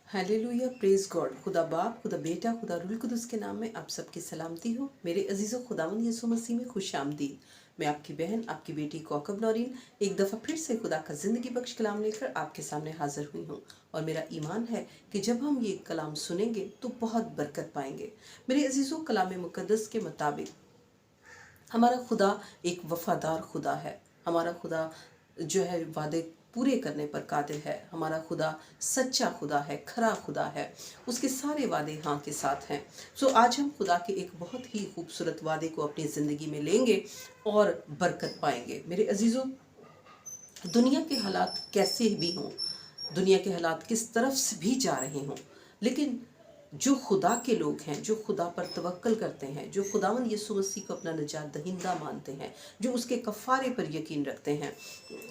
Hallelujah, praise God. खुदा बाप, खुदा बेटा, खुदा रूल कुदस के नाम में आप सबकी सलामती हो। मेरे अजीज़ों, खुदावंद यीशु मसीह में खुश आमदीद। मैं आपकी बहन, आपकी बेटी कौकब नौरीन एक दफ़ा फिर से खुदा का ज़िंदगी बख्श कलाम लेकर आपके सामने हाजिर हुई हूँ। और मेरा ईमान है कि जब हम ये कलाम सुनेंगे तो बहुत बरकत पाएंगे। मेरे अजीज़ों, कलाम मुक़द्दस के मुताबिक हमारा खुदा एक वफ़ादार खुदा है। हमारा खुदा जो है वादे पूरे करने पर कादिर है। हमारा खुदा सच्चा खुदा है, खरा खुदा है। उसके सारे वादे हाँ के साथ हैं। आज हम खुदा के एक बहुत ही खूबसूरत वादे को अपनी ज़िंदगी में लेंगे और बरकत पाएंगे। मेरे अजीज़ों, दुनिया के हालात कैसे भी हों, दुनिया के हालात किस तरफ से भी जा रहे हों, लेकिन जो खुदा के लोग हैं, जो खुदा पर तवक्कल करते हैं, जो खुदावंद यीशु मसीह को अपना निजात दहिंदा मानते हैं, जो उसके कफ़ारे पर यकीन रखते हैं,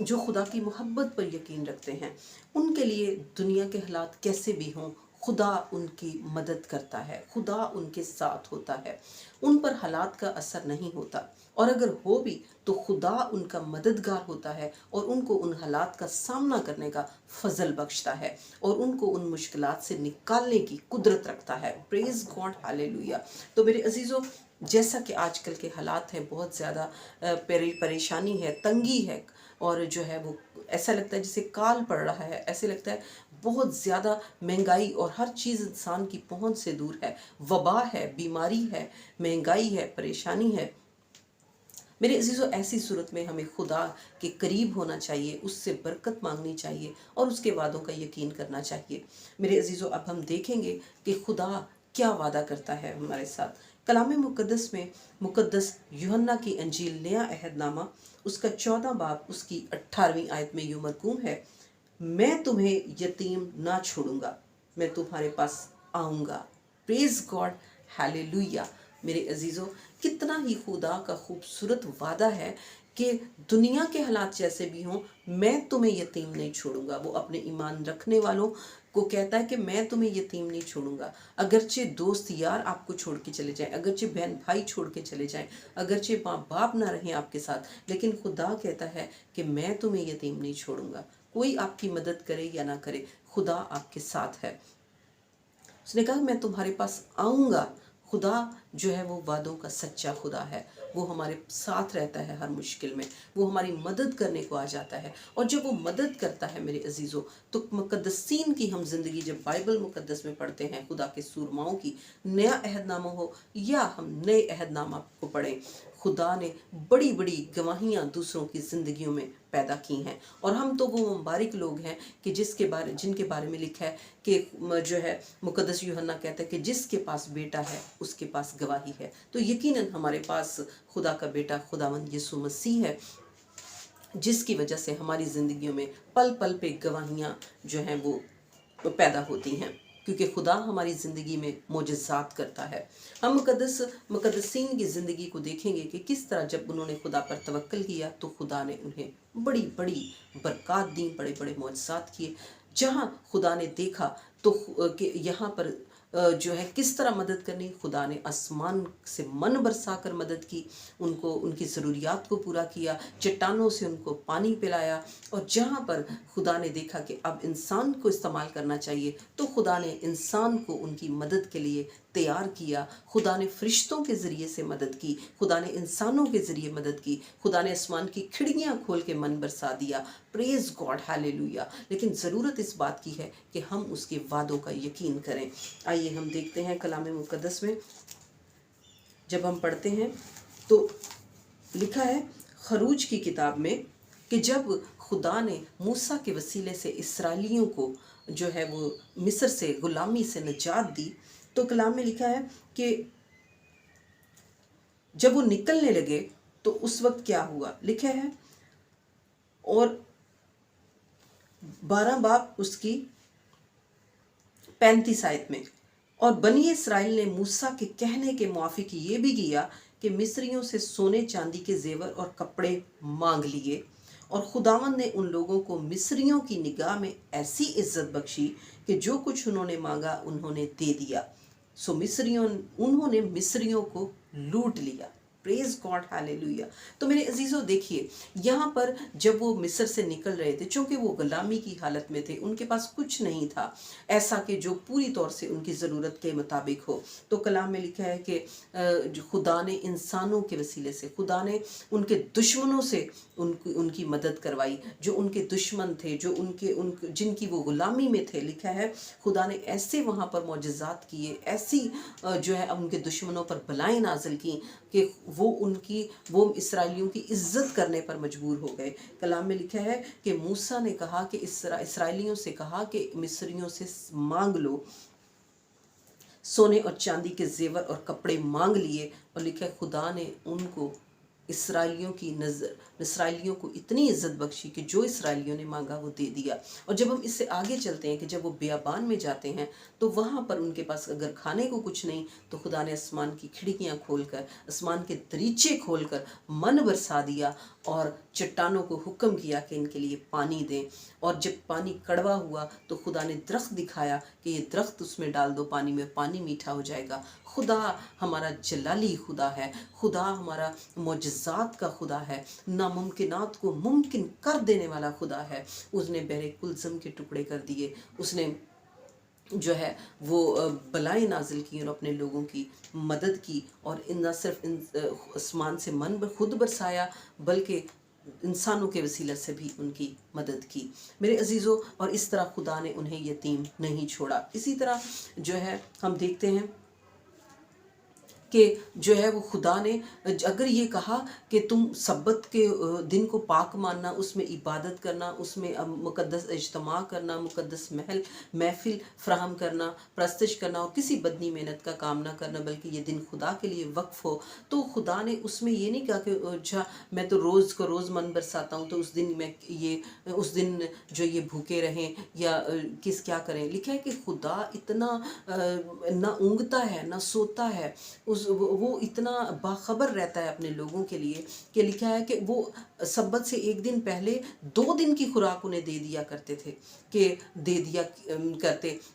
जो खुदा की मोहब्बत पर यकीन रखते हैं, उनके लिए दुनिया के हालात कैसे भी हों, खुदा उनकी मदद करता है, खुदा उनके साथ होता है। उन पर हालात का असर नहीं होता, और अगर हो भी तो खुदा उनका मददगार होता है और उनको उन हालात का सामना करने का फजल बख्शता है और उनको उन मुश्किलात से निकालने की कुदरत रखता है। Praise God, hallelujah. तो मेरे अजीज़ों, जैसा कि आजकल के हालात हैं, बहुत ज़्यादा परेशानी है, तंगी है, और जो है वो ऐसा लगता है जैसे काल पड़ रहा है, ऐसे लगता है बहुत ज़्यादा महंगाई और हर चीज़ इंसान की पहुंच से दूर है। वबा है, बीमारी है, महंगाई है, परेशानी है। मेरे अजीज़ों, ऐसी सूरत में हमें खुदा के करीब होना चाहिए, उससे बरकत मांगनी चाहिए और उसके वादों का यकीन करना चाहिए। मेरे अजीज़ों, अब हम देखेंगे कि खुदा क्या वादा करता है हमारे साथ। कलाम मुक़द्दस में मुक़द्दस यूहन्ना की अंजील नया अहदनामा उसका 14 बाब उसकी 18वीं आयत में यूं मरकूम है, मैं तुम्हें यतीम ना छोड़ूंगा, मैं तुम्हारे पास आऊँगा। Praise God, hallelujah. मेरे अजीज़ों, कितना ही खुदा का खूबसूरत वादा है कि दुनिया के हालात जैसे भी हों, मैं तुम्हें यतीम नहीं छोड़ूंगा। वो अपने ईमान रखने वालों को कहता है कि मैं तुम्हें यतीम नहीं छोड़ूंगा। अगरचे दोस्त यार आपको छोड़ के चले जाएं, अगरचे बहन भाई छोड़ के चले जाएं, अगरचे माँ बाप ना रहें आपके साथ, लेकिन खुदा कहता है कि मैं तुम्हें यतीम नहीं छोड़ूंगा। कोई आपकी मदद करे या ना करे, खुदा आपके साथ है। उसने कहा मैं तुम्हारे पास आऊँगा। खुदा जो है वो वादों का सच्चा खुदा है। वो हमारे साथ रहता है हर मुश्किल में, वो हमारी मदद करने को आ जाता है। और जब वो मदद करता है मेरे अजीज़ों, तो मुक़द्दसीन की हम ज़िंदगी जब बाइबल मुक़द्दस में पढ़ते हैं, खुदा के सूरमाओं की, नया अहदनामा हो या हम नए अहदनामा को पढ़ें, खुदा ने बड़ी बड़ी गवाहियाँ दूसरों की ज़िंदगियों में पैदा की हैं। और हम तो वो मुबारक लोग हैं कि जिनके बारे में लिखा है कि जो है मुक़द्दस यूहन्ना कहता है कि जिसके पास बेटा है उसके पास गवाही है। तो यकीनन हमारे पास खुदा का बेटा खुदावंद यीशु मसीह है, जिसकी वजह से हमारी ज़िंदगियों में पल पल पे गवाहियाँ जो हैं वो पैदा होती हैं, क्योंकि खुदा हमारी ज़िंदगी में मोजज़ात करता है। हम मुक़द्दसीन की ज़िंदगी को देखेंगे कि किस तरह जब उन्होंने खुदा पर तवक्कल किया तो खुदा ने उन्हें बड़ी बड़ी बरक़ात दी, बड़े बड़े मोजज़ात किए। जहाँ खुदा ने देखा तो कि यहाँ पर जो है किस तरह मदद करनी, खुदा ने आसमान से मन बरसा कर मदद की, उनको उनकी ज़रूरियात को पूरा किया, चट्टानों से उनको पानी पिलाया। और जहाँ पर खुदा ने देखा कि अब इंसान को इस्तेमाल करना चाहिए, तो खुदा ने इंसान को उनकी मदद के लिए तैयार किया। खुदा ने फरिश्तों के ज़रिए से मदद की, खुदा ने इंसानों के ज़रिए मदद की, खुदा ने आसमान की खिड़कियाँ खोल के मन बरसा दिया। Praise God, hallelujah. लेकिन ज़रूरत इस बात की है कि हम उसके वादों का यकीन करें। आइए हम देखते हैं कलाम मुक़द्दस में जब हम पढ़ते हैं तो लिखा है खरूज की किताब में कि जब खुदा ने मूसा के वसीले से इस्राएलियों को जो है वो मिस्र से गुलामी से निजात दी, तो कलाम में लिखा है कि जब वो निकलने लगे तो उस वक्त क्या हुआ। लिखा है और 12 बाब उसकी 35 आयत में, और बनी इस्राएल ने मूसा के कहने के मुआफिक ये भी किया कि मिस्रियों से सोने चांदी के जेवर और कपड़े मांग लिए, और खुदावंद ने उन लोगों को मिस्रियों की निगाह में ऐसी इज्जत बख्शी कि जो कुछ उन्होंने मांगा उन्होंने दे दिया। उन्होंने मिस्रियों को लूट लिया। Praise God, hallelujah. तो मेरे अजीज़ों देखिए, यहाँ पर जब वो मिस्र से निकल रहे थे, चूँकि वो गुलामी की हालत में थे, उनके पास कुछ नहीं था ऐसा कि जो पूरी तौर से उनकी ज़रूरत के मुताबिक हो। तो कलाम में लिखा है कि जो खुदा ने इंसानों के वसीले से, खुदा ने उनके दुश्मनों से उनकी मदद करवाई। जो उनके दुश्मन थे, जो जिनकी वो गुलामी में थे, लिखा है खुदा ने ऐसे वहाँ पर मौजज़ात किए, ऐसी जो है उनके दुश्मनों पर बलाएं नाजिल की कि वो इसराइलियों की इज्जत करने पर मजबूर हो गए। कलाम में लिखा है कि मूसा ने कहा कि इसराइलियों से कहा कि मिस्रियों से मांग लो, सोने और चांदी के जेवर और कपड़े मांग लिए, और लिखा है खुदा ने उनको इसराइलियों को इतनी इज्जत बख्शी कि जो इसराइलियों ने मांगा वो दे दिया। और जब हम इससे आगे चलते हैं कि जब वो बियाबान में जाते हैं तो वहाँ पर उनके पास अगर खाने को कुछ नहीं, तो खुदा ने आसमान की खिड़कियाँ खोलकर, आसमान के दरीचे खोलकर मन बरसा दिया और चट्टानों को हुक्म किया कि इनके लिए पानी दें। और जब पानी कड़वा हुआ तो खुदा ने दरख्त दिखाया कि ये दरख्त उसमें डाल दो पानी में, पानी मीठा हो जाएगा। खुदा हमारा जलाली खुदा है, खुदा हमारा मौजज़ात का खुदा है, नामुमकिनात को मुमकिन कर देने वाला खुदा है। उसने बहरे कुलसम के टुकड़े कर दिए, उसने जो है वो बलाएं नाजिल की और अपने लोगों की मदद की। और न सिर्फ आसमान से मन खुद बरसाया, बल्कि इंसानों के वसीला से भी उनकी मदद की, मेरे अजीज़ों। और इस तरह खुदा ने उन्हें यतीम नहीं छोड़ा। इसी तरह जो है हम देखते हैं कि जो है वो खुदा ने अगर ये कहा कि तुम सब्बत के दिन को पाक मानना, उसमें इबादत करना, उसमें मुकद्दस इज्तिमा करना, मुकद्दस महफिल फ्राहम करना, प्रस्तश करना और किसी बदनी मेहनत का काम ना करना, बल्कि ये दिन खुदा के लिए वक्फ हो, तो खुदा ने उसमें ये नहीं कहा कि अच्छा मैं तो रोज़ को रोज़ मन बरसाता हूँ तो उस दिन जो ये भूखे रहें या क्या करें। लिखा है कि खुदा इतना ना ऊँगता है ना सोता है, वो इतना बाखबर रहता है अपने लोगों के लिए कि लिखा है कि वो सब्बत से एक दिन पहले 2 दिन की खुराक उन्हें दे दिया करते थे,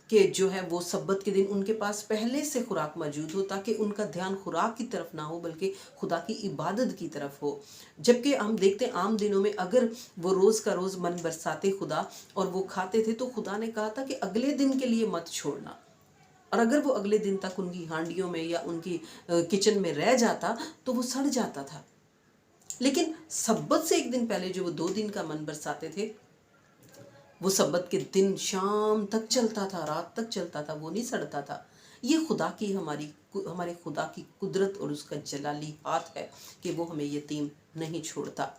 कि जो है वो सब्बत के दिन उनके पास पहले से खुराक मौजूद हो, ताकि उनका ध्यान खुराक की तरफ ना हो बल्कि खुदा की इबादत की तरफ हो। जबकि हम देखते हैं आम दिनों में अगर वो रोज़ का रोज़ मन बरसाते खुदा और वो खाते थे, तो खुदा ने कहा था कि अगले दिन के लिए मत छोड़ना। और अगर वो अगले दिन तक उनकी हांडियों में या उनकी किचन में रह जाता तो वो सड़ जाता था। लेकिन सब्बत से एक दिन पहले जो वो 2 दिन का मन बरसाते थे, वो सब्बत के दिन शाम तक चलता था, रात तक चलता था, वो नहीं सड़ता था। ये खुदा की हमारे खुदा की कुदरत और उसका जलाली हाथ है कि वो हमें यतीम नहीं छोड़ता।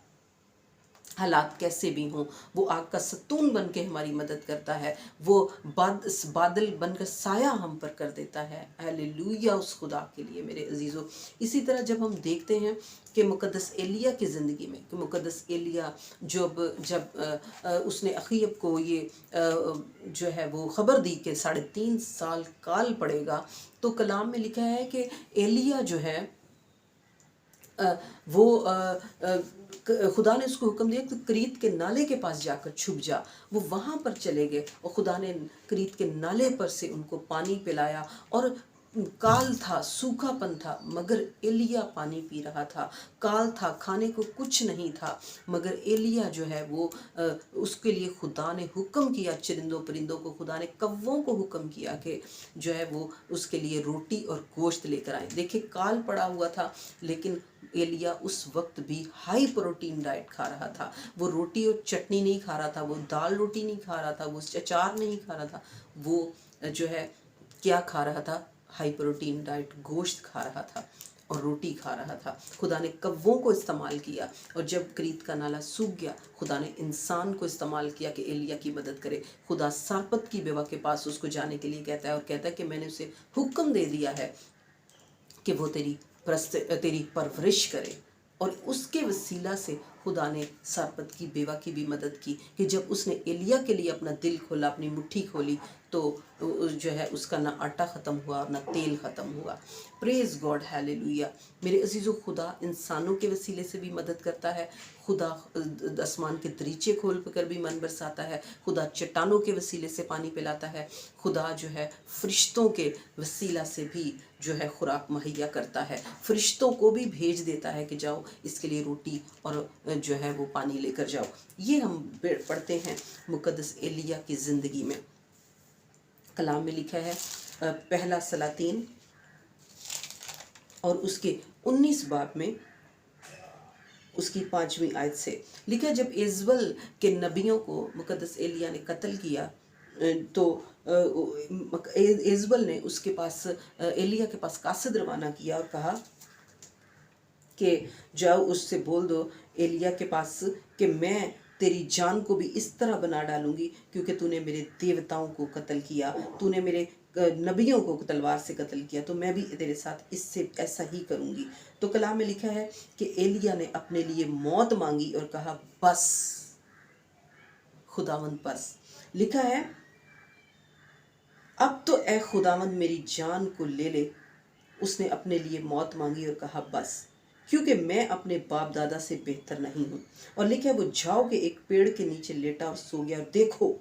हालात कैसे भी हों, वो आग का सतून बन के हमारी मदद करता है, वो बादल बनकर साया हम पर कर देता है। हालेलुया उस खुदा के लिए, मेरे अजीज़ों। इसी तरह जब हम देखते हैं कि मुकद्दस एलिया की ज़िंदगी में, कि मुकद्दस एलिया जब उसने अखीब को ये जो है वो ख़बर दी कि 3.5 साल काल पड़ेगा, तो कलाम में लिखा है कि एलिया जो है खुदा ने उसको हुक्म दिया कि करीत के नाले के पास जाकर छुप जा। वो वहाँ पर चले गए और खुदा ने करीत के नाले पर से उनको पानी पिलाया। और काल था, सूखापन था, मगर एलिया पानी पी रहा था। काल था, खाने को कुछ नहीं था, मगर एलिया जो है वो उसके लिए खुदा ने हुक्म किया, चरिंदों परिंदों को, खुदा ने कव्वों को हुक्म किया कि जो है वो उसके लिए रोटी और गोश्त लेकर आए। देखिए काल पड़ा हुआ था, लेकिन एलिया उस वक्त भी हाई प्रोटीन डाइट खा रहा था। वो रोटी और चटनी नहीं खा रहा था, वो दाल रोटी नहीं खा रहा था, वो अचार नहीं खा रहा था, वो जो है क्या खा रहा था, हाई प्रोटीन डाइट, गोश्त खा रहा था और रोटी खा रहा था। खुदा ने कव्वों को इस्तेमाल किया, और जब करीत का नाला सूख गया, खुदा ने इंसान को इस्तेमाल किया कि एलिया की मदद करे। खुदा सारपत की बेवा के पास उसको जाने के लिए कहता है और कहता है कि मैंने उसे हुक्म दे दिया है कि वो तेरी परवरिश करे। और उसके वसीला से खुदा ने सारपत की बेवा की भी मदद की कि जब उसने एलिया के लिए अपना दिल खोला, अपनी मुट्ठी खोली, तो जो है उसका ना आटा ख़त्म हुआ और ना तेल ख़त्म हुआ। Praise God, hallelujah. मेरे अजीज़ों, खुदा इंसानों के वसीले से भी मदद करता है। खुदा आसमान के दरीचे खोल कर भी मन बरसाता है। खुदा चट्टानों के वसीले से पानी पिलाता है। खुदा जो है फरिश्तों के वसीला से भी जो है खुराक मुहैया करता है। फरिश्तों को भी भेज देता है कि जाओ इसके लिए रोटी और जो है वो पानी लेकर जाओ। ये हम पढ़ते हैं मुकद्दस एलिया की ज़िंदगी में। कलाम में लिखा है पहला सलातीन और उसके 19 बाब में उसकी 5वीं आयत से लिखा है, जब एजबल के नबियों को मुकद्दस एलिया ने कत्ल किया तो एजबल ने उसके पास एलिया के पास कासिद रवाना किया और कहा कि जाओ उससे बोल दो एलिया के पास कि मैं तेरी जान को भी इस तरह बना डालूंगी क्योंकि तूने मेरे देवताओं को कत्ल किया, तूने मेरे नबियों को तलवार से कत्ल किया, तो मैं भी तेरे साथ इससे ऐसा ही करूंगी। तो कलाम में लिखा है कि एलिया ने अपने लिए मौत मांगी और कहा बस खुदावंद बस। लिखा है अब तो ए खुदावंद मेरी जान को ले ले। उसने अपने लिए मौत मांगी और कहा बस, क्योंकि मैं अपने बाप दादा से बेहतर नहीं हूँ। और लिखा है वो झाव के एक पेड़ के नीचे लेटा और सो गया। और देखो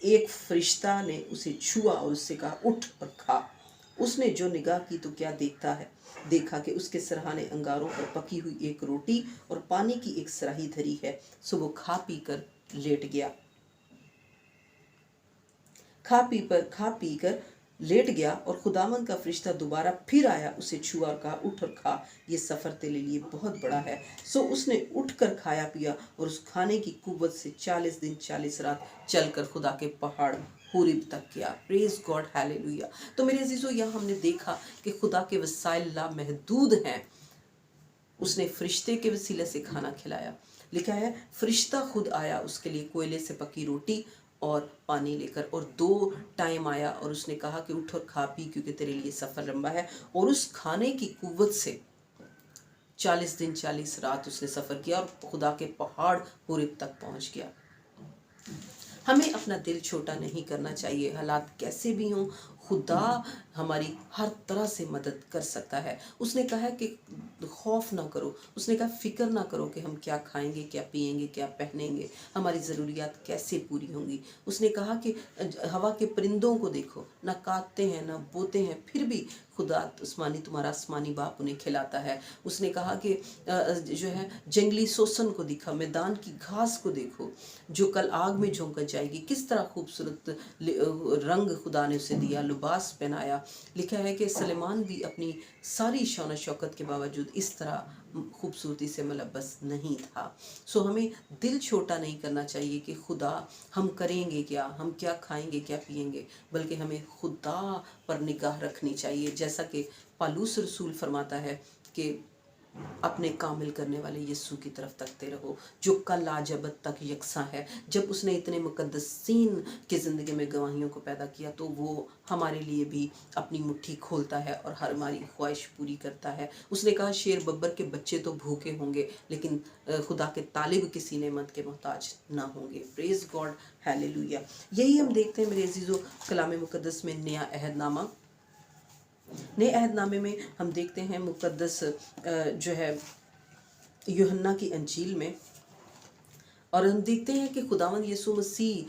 एक फरिश्ता ने उसे छुआ और उससे कहा उठ और खा। उसने जो निगाह की तो क्या देखा कि उसके सरहाने अंगारों पर पकी हुई एक रोटी और पानी की एक सराही धरी है। सो वो खा पी कर लेट गया। खा पी कर लेट गया और खुदावंद का फरिश्ता दोबारा फिर आया, उसे छुआ और कहा उठ और खा, ये सफ़र तेरे लिए बहुत बड़ा है। सो उसने उठकर खाया पिया और उस खाने की कुव्वत से 40 दिन 40 रात चलकर खुदा के पहाड़ हुरीब तक गया। Praise God, hallelujah. तो मेरे अजीजों, यहाँ हमने देखा कि खुदा के वसाइल लामहदूद हैं। उसने फरिश्ते के वसीले से खाना खिलाया। लिखा है फरिश्ता खुद आया उसके लिए कोयले से पकी रोटी और पानी लेकर, और 2 टाइम आया और उसने कहा कि उठ और खा पी क्योंकि तेरे लिए सफ़र लंबा है। और उस खाने की कुव्वत से 40 दिन 40 रात उसने सफ़र किया और खुदा के पहाड़ हुरीब तक पहुंच गया। हमें अपना दिल छोटा नहीं करना चाहिए। हालात कैसे भी हों, खुदा हमारी हर तरह से मदद कर सकता है। उसने कहा कि खौफ ना करो, उसने कहा फ़िक्र ना करो कि हम क्या खाएंगे, क्या पिएंगे, क्या पहनेंगे, हमारी ज़रूरियात कैसे पूरी होंगी। उसने कहा कि हवा के परिंदों को देखो, ना काटते हैं ना बोते हैं, फिर भी खुदा तुम्हारा आसमानी बाप उन्हें खिलाता है। उसने कहा कि जो है जंगली सोसन को दिखा, मैदान की घास को देखो जो कल आग में झोंका जाएगी, किस तरह खूबसूरत रंग खुदा ने उसे दिया, लिबास पहनाया। लिखा है कि सलेमान भी अपनी सारी शौन शौकत के बावजूद इस तरह खूबसूरती से मुलब्बस नहीं था। सो हमें दिल छोटा नहीं करना चाहिए कि खुदा हम करेंगे क्या, हम क्या खाएंगे, क्या पिएंगे, बल्कि हमें खुदा पर निगाह रखनी चाहिए। जैसा कि पालूस रसूल फरमाता है कि अपने कामिल करने वाले यीशु की तरफ तकते रहो जो कल आज अब तक यकसा है। जब उसने इतने मुकद्दसीन की ज़िंदगी में गवाहियों को पैदा किया तो वो हमारे लिए भी अपनी मुट्ठी खोलता है और हर हमारी ख्वाहिश पूरी करता है। उसने कहा शेर बब्बर के बच्चे तो भूखे होंगे लेकिन खुदा के तालिब किसी नेमत के मोहताज ना होंगे। Praise God, hallelujah. यही हम देखते हैं मेरे अजीज़ों कलाम मुकद्दस में। नए अहदनामे में हम देखते हैं मुकद्दस जो है यूहन्ना की अंजील में, और हम देखते हैं कि खुदावंद यीशु मसीह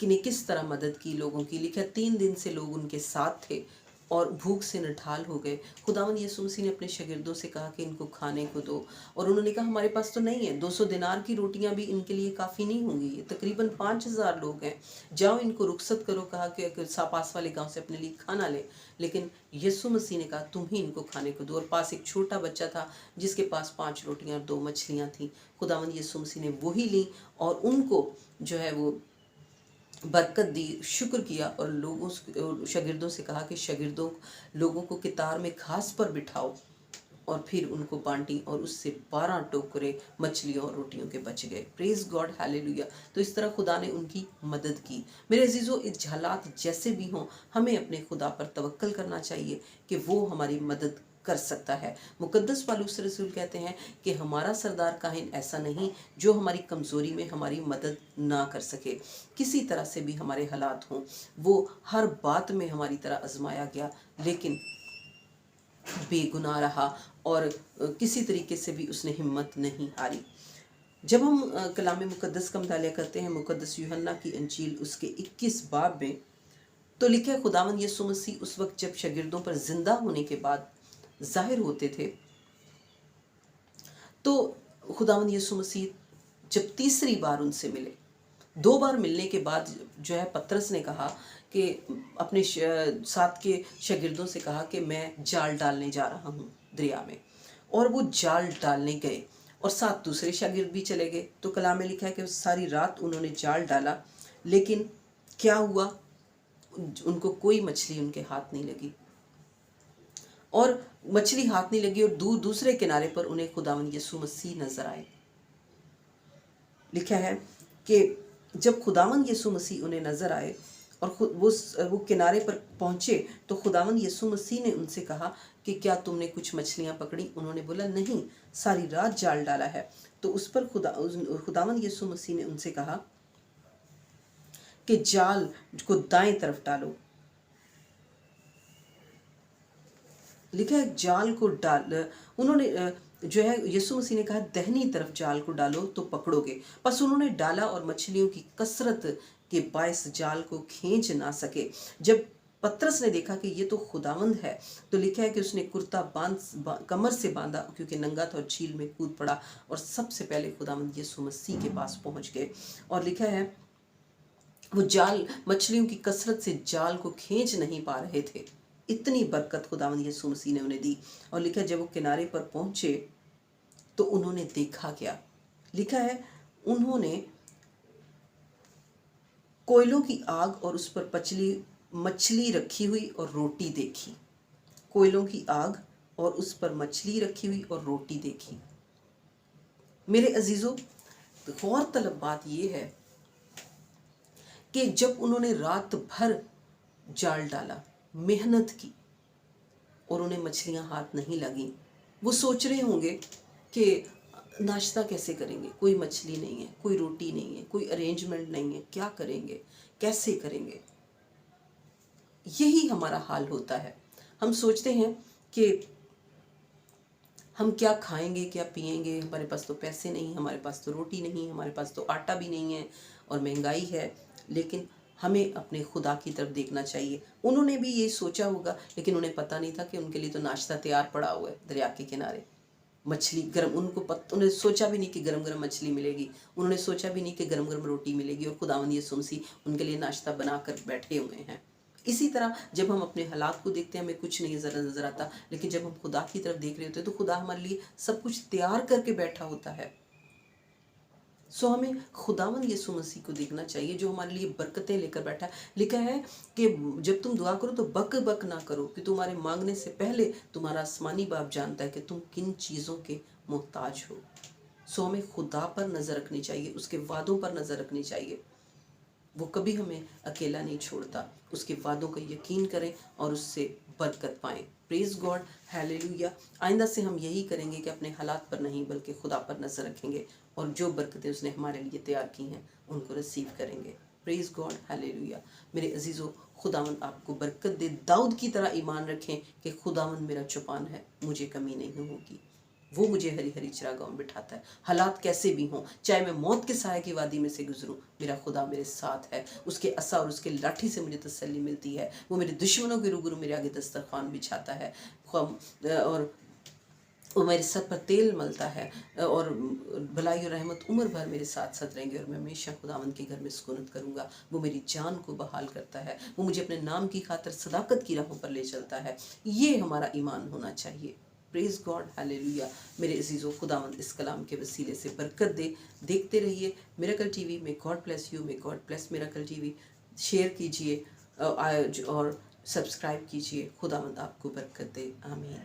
ने किस तरह मदद की लोगों की। लिखा 3 दिन से लोग उनके साथ थे और भूख से निढाल हो गए। खुदावंद यीशु मसीह ने अपने शागिर्दों से कहा कि इनको खाने को दो, और उन्होंने कहा हमारे पास तो नहीं है, 200 दिनार की रोटियां भी इनके लिए काफ़ी नहीं होंगी, ये तकरीबन 5000 लोग हैं, जाओ इनको रुखसत करो। कहा कि पास वाले गांव से अपने लिए खाना ले। लेकिन यीशु मसीह ने कहा तुम ही इनको खाने को दो। और पास एक छोटा बच्चा था जिसके पास 5 रोटियां और 2 मछलियां थीं। खुदावंद यीशु मसीह ने वही ली और उनको जो है वो बरकत दी, शुक्र किया, और शागिर्दों से कहा कि लोगों को कितार में घास पर बिठाओ, और फिर उनको बांटी और उससे 12 टोकरे मछलियों और रोटियों के बच गए। Praise God, hallelujah. तो इस तरह खुदा ने उनकी मदद की। मेरे अजीज़ों, हालात जैसे भी हों हमें अपने खुदा पर तवक्कल करना चाहिए कि वो हमारी मदद कर सकता है। मुकद्दस पौलुस रसूल कहते हैं कि हमारा सरदार काहिन ऐसा नहीं जो हमारी कमज़ोरी में हमारी मदद ना कर सके। किसी तरह से भी हमारे हालात हों, वो हर बात में हमारी तरह आजमाया गया लेकिन बेगुनाह रहा और किसी तरीके से भी उसने हिम्मत नहीं हारी। जब हम कलाम मुकद्दस का मुतालिया करते हैं मुकद्दस यूहन्ना की इंजील उसके 21 बाब में, तो लिखा है खुदावंद यीशु मसीह उस वक्त जब शागिर्दों पर जिंदा होने के बाद जाहिर होते थे, तो खुदावंद यीशु मसीह जब तीसरी बार उनसे मिले, 2 बार मिलने के बाद जो है पतरस ने कहा कि अपने साथ के शागिर्दों से कहा कि मैं जाल डालने जा रहा हूँ दरिया में, और वो जाल डालने गए और साथ दूसरे शागिर्द भी चले गए। तो कलाम में लिखा है कि सारी रात उन्होंने जाल डाला, लेकिन क्या हुआ, उनको कोई मछली उनके हाथ नहीं लगी, और मछली हाथ नहीं लगी और दूसरे किनारे पर उन्हें खुदावंद यीशु मसीह नजर आए। लिखा है कि जब खुदावंद यीशु मसीह उन्हें नजर आए और वो किनारे पर पहुंचे, तो खुदावंद यीशु मसीह ने उनसे कहा कि क्या तुमने कुछ मछलियां पकड़ी? उन्होंने बोला नहीं, सारी रात जाल डाला है। तो उस पर खुदावंद यीशु मसीह ने उनसे कहा कि जाल को दाएं तरफ डालो। लिखा है जाल को उन्होंने जो है यीशु मसीह ने कहा दहनी तरफ जाल को डालो तो पकड़ोगे। बस उन्होंने डाला और मछलियों की कसरत के बायस जाल को खींच ना सके। जब पतरस ने देखा कि ये तो खुदावंद है, तो लिखा है कि उसने कुर्ता कमर से बांधा क्योंकि नंगा था और झील में कूद पड़ा और सबसे पहले खुदावंद यीशु मसीह के पास पहुंच गए। और लिखा है वो जाल मछलियों की कसरत से जाल को खींच नहीं पा रहे थे, इतनी बरकत खुदावंद यीशु मसीह ने उन्हें दी। और लिखा जब वो किनारे पर पहुंचे तो उन्होंने देखा क्या? लिखा है उन्होंने कोयलों की आग और उस पर मछली रखी हुई और रोटी देखी। कोयलों की आग और उस पर मछली रखी हुई और रोटी देखी। मेरे अजीजों, गौरतलब बात यह है कि जब उन्होंने रात भर जाल डाला, मेहनत की और उन्हें मछलियां हाथ नहीं लगी, वो सोच रहे होंगे कि नाश्ता कैसे करेंगे, कोई मछली नहीं है, कोई रोटी नहीं है, कोई अरेंजमेंट नहीं है, क्या करेंगे, कैसे करेंगे। यही हमारा हाल होता है। हम सोचते हैं कि हम क्या खाएंगे, क्या पिएंगे, हमारे पास तो पैसे नहीं, हमारे पास तो रोटी नहीं, हमारे पास तो आटा भी नहीं है और महंगाई है। लेकिन हमें अपने खुदा की तरफ देखना चाहिए। उन्होंने भी ये सोचा होगा, लेकिन उन्हें पता नहीं था कि उनके लिए तो नाश्ता तैयार पड़ा हुआ है दरिया के किनारे। मछली गरम, उन्होंने सोचा भी नहीं कि गरम गरम मछली मिलेगी, उन्होंने सोचा भी नहीं कि गरम गरम रोटी मिलेगी और खुदावंद यीशु मसीह उनके लिए नाश्ता बना कर बैठे हुए हैं। इसी तरह जब हम अपने हालात को देखते हैं हमें कुछ नहीं नजर आता, लेकिन जब हम खुदा की तरफ देख रहे होते हैं तो खुदा हमारे लिए सब कुछ तैयार करके बैठा होता है। सो हमें खुदावंद यीशु मसीह को देखना चाहिए जो हमारे लिए बरकतें लेकर बैठा है। लिखा है कि जब तुम दुआ करो तो बक बक ना करो, कि तुम्हारे मांगने से पहले तुम्हारा आसमानी बाप जानता है कि तुम किन चीज़ों के मोहताज हो। सो हमें खुदा पर नज़र रखनी चाहिए, उसके वादों पर नज़र रखनी चाहिए। वो कभी हमें अकेला नहीं छोड़ता। उसके वादों का यकीन करें और उससे बरकत पाएं। Praise God, hallelujah. आइंदा से हम यही करेंगे कि अपने हालात पर नहीं बल्कि खुदा पर नजर रखेंगे और जो बरकतें उसने हमारे लिए तैयार की हैं उनको रिसीव करेंगे। Praise God, hallelujah. मेरे अजीज़ों, खुदावंद आपको बरकत दे। दाऊद की तरह ईमान रखें कि खुदावंद मेरा चौपान है, मुझे कमी नहीं होगी। वो मुझे हरी हरी चरागाहों में बिठाता है। हालात कैसे भी हों, चाहे मैं मौत के साए की वादी में से गुजरूं, मेरा खुदा मेरे साथ है। उसके असा और उसके लाठी से मुझे तसल्ली मिलती है। वो मेरे दुश्मनों के रूबरू मेरे आगे दस्तरखान बिछाता है और वो मेरे सर पर तेल मलता है और भलाई और रहमत उम्र भर मेरे साथ साथ रहेंगे और मैं हमेशा खुदावंद के घर में सुकूनत करूंगा। वो मेरी जान को बहाल करता है, वो मुझे अपने नाम की खातिर सदाकत की राहों पर ले चलता है। ये हमारा ईमान होना चाहिए। Praise God, hallelujah. मेरे अजीज़ों, खुदावंद इस कलाम के वसीले से बरकत दे। देखते रहिए मिरेकल टीवी में। गॉड ब्लेस यू, में God bless miracle TV. Share कीजिए और सब्सक्राइब कीजिए। खुदावंद आपको बरकत दे। आमीन।